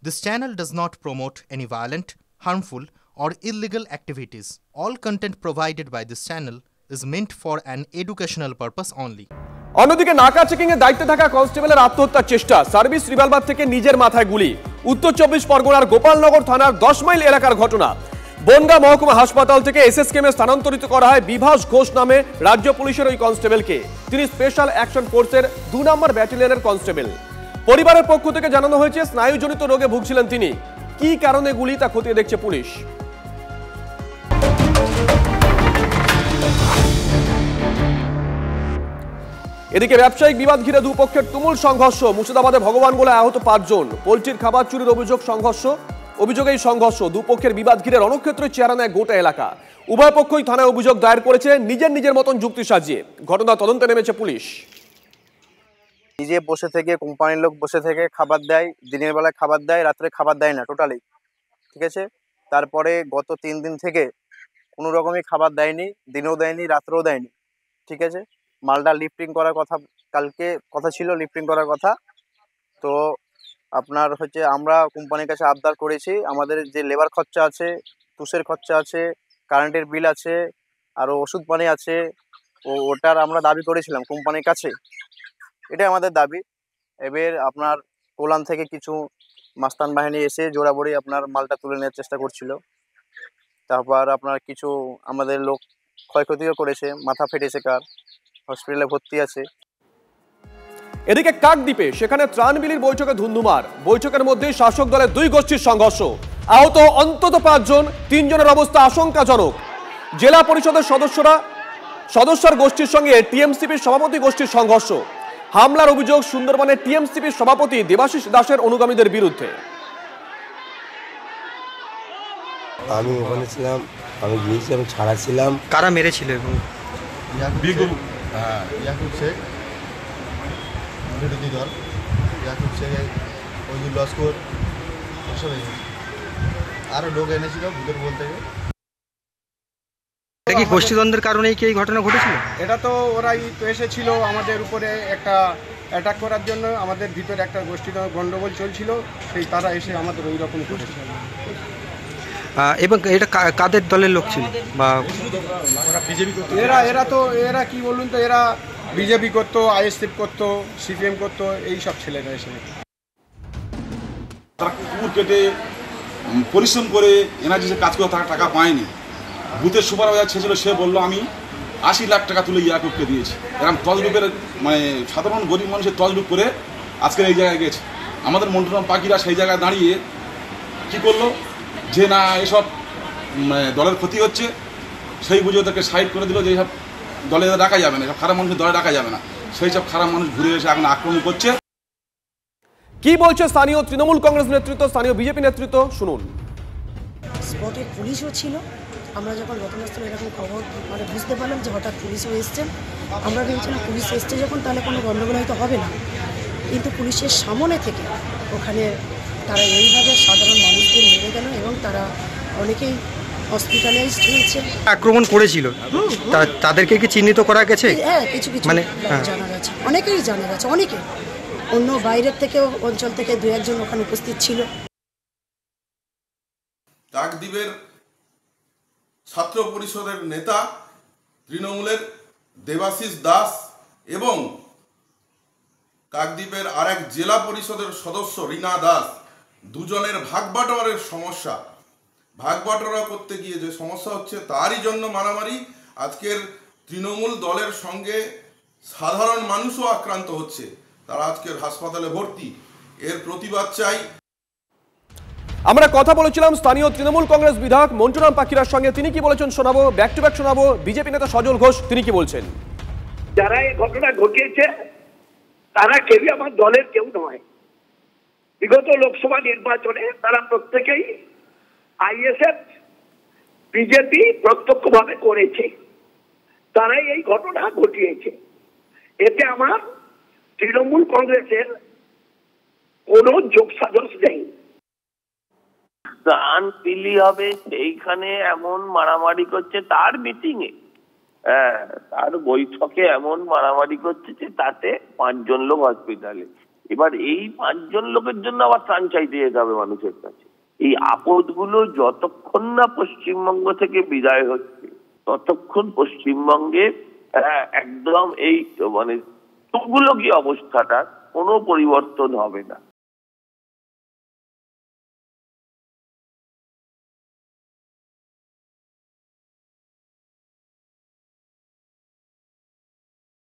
This channel does not promote any violent, harmful, or illegal activities. All content provided by this channel is meant for an educational purpose only. অন্যদিকে নাকা checking এর দায়িত্বে থাকা কনস্টেবলের আত্মহত্যার চেষ্টা, service revolver থেকে নিজের মাথায় গুলি। উত্তর 24 পরগনার গোপালনগর থানার 10 মাইল এলাকার ঘটনা। বনগাঁ মহকুমা হাসপাতাল থেকে এসএসকেএমে স্থানান্তরিত করা হয় বিভাস ঘোষ নামে রাজ্য পুলিশের ওই কনস্টেবলকে। তিনি স্পেশাল অ্যাকশন ফোর্সের 2 নম্বর ব্যাটালিয়নের কনস্টেবল। পরিবারের পক্ষ থেকে জানানো হয়েছে স্নায়ুজনিত রোগে ভুগছিলেন তিনি। কি কারণে গুলি তা খতিয়ে দেখছে পুলিশ। এদিকে ব্যবসায়িক বিবাদ ঘিরে দুপক্ষের তুমুল সংঘর্ষ। মুর্শিদাবাদে ভগবানগোলায় আহত 5 জন। পোল্ট্রির খাবার চুরির অভিযোগে সংঘর্ষ। দুপক্ষের বিবাদ ঘিরে রণক্ষেত্রের চেহারা নেয় গোটা এলাকা। উভয় পক্ষই থানায় অভিযোগ দায়ের করেছে নিজের মতন যুক্তি সাজিয়ে। ঘটনা তদন্তে নেমেছে পুলিশ। নিজে বসে থেকে কোম্পানির লোক বসে থেকে খাবার দেয়, দিনের বেলায় খাবার দেয়, রাত্রে খাবার দেয় না টোটালি, ঠিক আছে। তারপরে গত 3 দিন থেকে কোনো রকমই খাবার দেয়নি, দিনেও দেয়নি, রাত্রেও দেয়নি, ঠিক আছে। মালটা লিফটিং করার কথা, কালকে কথা ছিল লিফটিং করার কথা। তো আপনার হচ্ছে আমরা কোম্পানির কাছে আবদার করেছি, আমাদের যে লেবার খরচা আছে, তুষের খরচা আছে, কারেন্টের বিল আছে, আরও ওষুধ পানি আছে, ওটার আমরা দাবি করেছিলাম কোম্পানির কাছে। এটাই আমাদের দাবি। এবার আপনার কোলান থেকে কিছু মাস্তান বাহিনী এসে জোরাবরি আপনার মালটা তুলে নেওয়ার চেষ্টা করছিল। তারপর আপনার কিছু আমাদের লোক ক্ষয়ক্ষতিও করেছে, মাথা ফেটেছে, কার হসপিটালে ভর্তি আছে। এদিকে কাকদ্বীপে সেখানে ত্রাণ বিলির বৈঠকে ধুন্ধুমার। বৈঠকের মধ্যে শাসক দলের 2 গোষ্ঠীর সংঘর্ষ। আহত অন্তত 5 জন, 3 জনের অবস্থা আশঙ্কাজনক। জেলা পরিষদের সদস্যর গোষ্ঠীর সঙ্গে টিএমসিপির সভাপতি গোষ্ঠীর সংঘর্ষ। হামলার অভিযোগ সুন্দরবনের টিএমসিপির সভাপতি দেবাশিস দাসের অনুগামীদের বিরুদ্ধে। আমি ওখানে ছিলাম, আমি গিয়েছিলাম, ছাড়া ছিলাম। কারা মেরেছিল? এবং ইয়াকুব শেখ বিরোধী দল, ইয়াকুব শেখ, ওইজুল লস্কর, ওসব আরও লোক এনেছিল ভূতের বল থেকে। এটা কি গোষ্ঠীদ্বন্দ্বের কারণেই কি এই ঘটনা ঘটেছিল? এটা তো ওরাই তো এসেছিল আমাদের উপরে একটা অ্যাটাক করার জন্য। আমাদের ভিতরে একটা গোষ্ঠীদ্বন্দ্ব গণ্ডগোল চলছিল, সেই তারা এসে আমাদের ওই রকম করেছিল। এবং এটা কাদের দলের লোক ছিল? বা এরা কি বলুন তো, এরা বিজেপি করতো, আইএসএফ করতো, সিপিএম করতো, এই সব ছেলেরা এসে তারা কুকুর কেটে পরিশ্রম করে এনার্জি কাজ করে তারা টাকা পায়নি। বুথের সুপারভাইজার ছিল, সে বললো আমি 80 লাখ টাকা তুলে ইয়াকুবকে দিয়েছি। এরকম তজরূপের মানে সাধারণ গরিব মানুষের তজরূপ করে আজকের এই জায়গায় গেছে। আমাদের মন্টুরাম পাখিরা সেই জায়গায় দাঁড়িয়ে কি করলো, যে না এসব দলের ক্ষতি হচ্ছে, সেই বুঝে ওদেরকে সাইড করে দিল, যে সব দলে রাখা যাবে না, সব খারাপ মানুষের দলে রাখা যাবে না। সেই সব খারাপ মানুষ ঘুরে এসে এখন আক্রমণ করছে। কি বলছে স্থানীয় তৃণমূল কংগ্রেস নেতৃত্ব, স্থানীয় বিজেপি নেতৃত্ব, শুনুন। স্পটে পুলিশও ছিল। আমরা যখন ঘটনাস্থলে এরকম খবর বুঝতে পারলাম যে হঠাৎ পুলিশও এসছেন, আমরা ভেবেছিলাম পুলিশ এসছে যখন তাহলে কোনো গণ্ডগোল হয়তো হবে না, কিন্তু পুলিশের সামনে থেকে ওখানে তারা এইভাবে সাধারণ মানুষদের মেরে গেল এবং তারা অনেকেই হসপিটালাইজড হয়েছে। আক্রমণ করেছিল, তাদেরকে কি চিহ্নিত করা গেছে? হ্যাঁ, কিছু জানা গেছে, অনেকেই জানা গেছে, অনেকে অন্য বাইরের থেকেও অঞ্চল থেকে 2-1 জন ওখানে উপস্থিত ছিল। কাকদ্বীপের ছাত্র পরিষদের নেতা তৃণমূলের দেবাশিস দাস এবং কাকদ্বীপের আরেক জেলা পরিষদের সদস্য রীনা দাস, দুজনের ভাগবাটোয়ারের সমস্যা। ভাগবাটোয়ারা করতে গিয়ে যে সমস্যা হচ্ছে তারই জন্য মারামারি। আজকের তৃণমূল দলের সঙ্গে সাধারণ মানুষও আক্রান্ত হচ্ছে, তারা আজকের হাসপাতালে ভর্তি। এর প্রতিবাদ চাই। আমরা কথা বলেছিলাম স্থানীয় তৃণমূল কংগ্রেস বিধায়ক মন্টুরাম পাখিরার সঙ্গে। তিনি কি বলেছেন শোনাবো, ব্যাক টু ব্যাক শোনাবো। বিজেপি নেতা সজল ঘোষ তিনি কি বলছেন। যারা এই ঘটনা ঘটিয়েছে তারা কেউই আমার দলের কেউ নয়। বিগত লোকসভা নির্বাচনে তারা প্রত্যেকেই আইএসএফ বিজেপি প্রত্যক্ষভাবে করেছে, তারাই এই ঘটনা ঘটিয়েছে। এতে আমার তৃণমূল কংগ্রেসের কোনো যোগসাজশ নেই। ত্রাণ বিলি হবে সেইখানে এমন মারামারি করছে, তার মিটিং এ, তার বৈঠকে এমন মারামারি করছে যে তাতে 5 জন লোক হসপিটালে। এবার এই 5 জন লোকের জন্য আবার ত্রাণ চাইতে যেতে হবে মানুষের কাছে। এই আপদগুলো যতক্ষণ না পশ্চিমবঙ্গ থেকে বিদায় হচ্ছে ততক্ষণ পশ্চিমবঙ্গে একদম এই মানে তুগলকি অবস্থাটা কোনো পরিবর্তন হবে না।